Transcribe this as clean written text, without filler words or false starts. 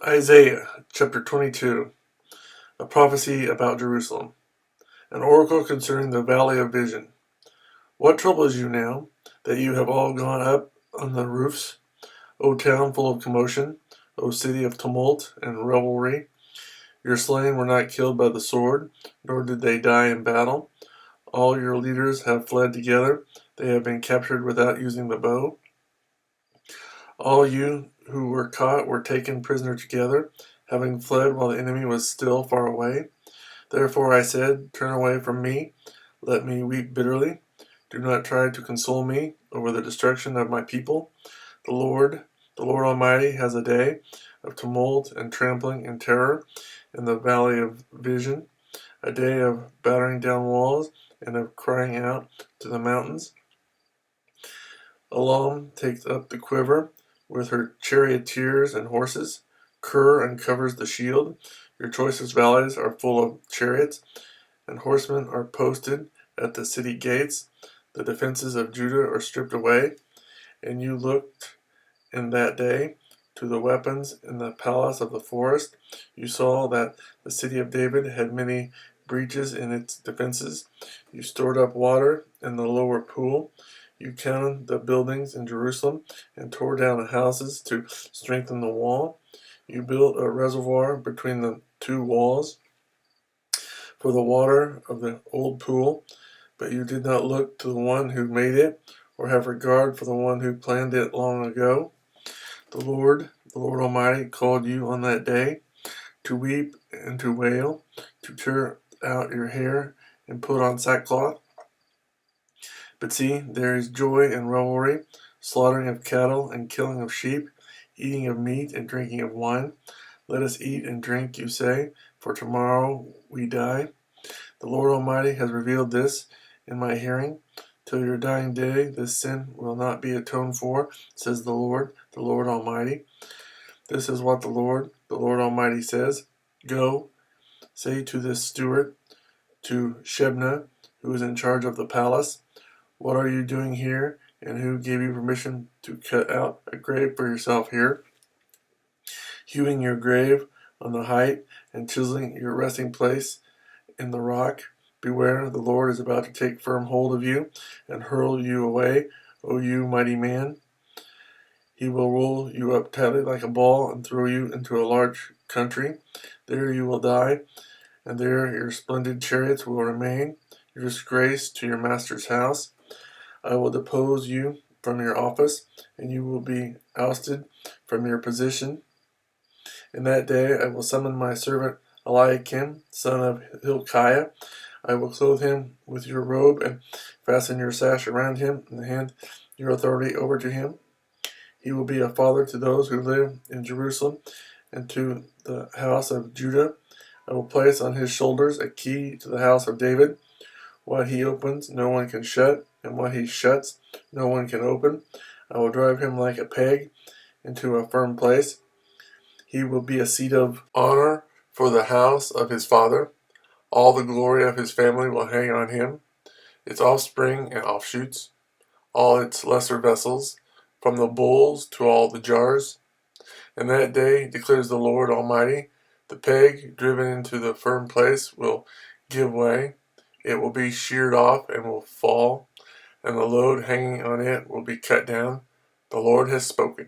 Isaiah chapter 22, a prophecy about Jerusalem, an oracle concerning the valley of vision. What troubles you now, that you have all gone up on the roofs, O town full of commotion, O city of tumult and revelry? Your slain were not killed by the sword, nor did they die in battle. All your leaders have fled together, they have been captured without using the bow. All you who were caught were taken prisoner together, having fled while the enemy was still far away. Therefore I said, turn away from me, let me weep bitterly. Do not try to console me over the destruction of my people. The Lord Almighty has a day of tumult and trampling and terror in the valley of vision, a day of battering down walls and of crying out to the mountains. Elam takes up the quiver with her charioteers and horses. Kir uncovers the shield. Your choicest valleys are full of chariots, and horsemen are posted at the city gates. The defenses of Judah are stripped away, and you looked in that day to the weapons in the palace of the forest. You saw that the city of David had many breaches in its defenses. You stored up water in the lower pool. You counted the buildings in Jerusalem and tore down the houses to strengthen the wall. You built a reservoir between the two walls for the water of the old pool, but you did not look to the one who made it or have regard for the one who planned it long ago. The Lord Almighty called you on that day to weep and to wail, to tear out your hair and put on sackcloth. But see, there is joy and revelry, slaughtering of cattle and killing of sheep, eating of meat and drinking of wine. Let us eat and drink, you say, for tomorrow we die. The Lord Almighty has revealed this in my hearing. Till your dying day, this sin will not be atoned for, says the Lord Almighty. This is what the Lord Almighty says. Go, say to this steward, to Shebna, who is in charge of the palace, what are you doing here, and who gave you permission to cut out a grave for yourself here, hewing your grave on the height and chiseling your resting place in the rock? Beware, the Lord is about to take firm hold of you and hurl you away, O you mighty man. He will roll you up tightly like a ball and throw you into a large country. There you will die, and there your splendid chariots will remain, your disgrace to your master's house. I will depose you from your office, and you will be ousted from your position. In that day I will summon my servant Eliakim, son of Hilkiah. I will clothe him with your robe and fasten your sash around him and hand your authority over to him. He will be a father to those who live in Jerusalem and to the house of Judah. I will place on his shoulders a key to the house of David. What he opens, no one can shut, and what he shuts, no one can open. I will drive him like a peg into a firm place. He will be a seat of honor for the house of his father. All the glory of his family will hang on him, its offspring and offshoots, all its lesser vessels, from the bowls to all the jars. In that day, declares the Lord Almighty, the peg driven into the firm place will give way. It will be sheared off and will fall, and the load hanging on it will be cut down. The Lord has spoken.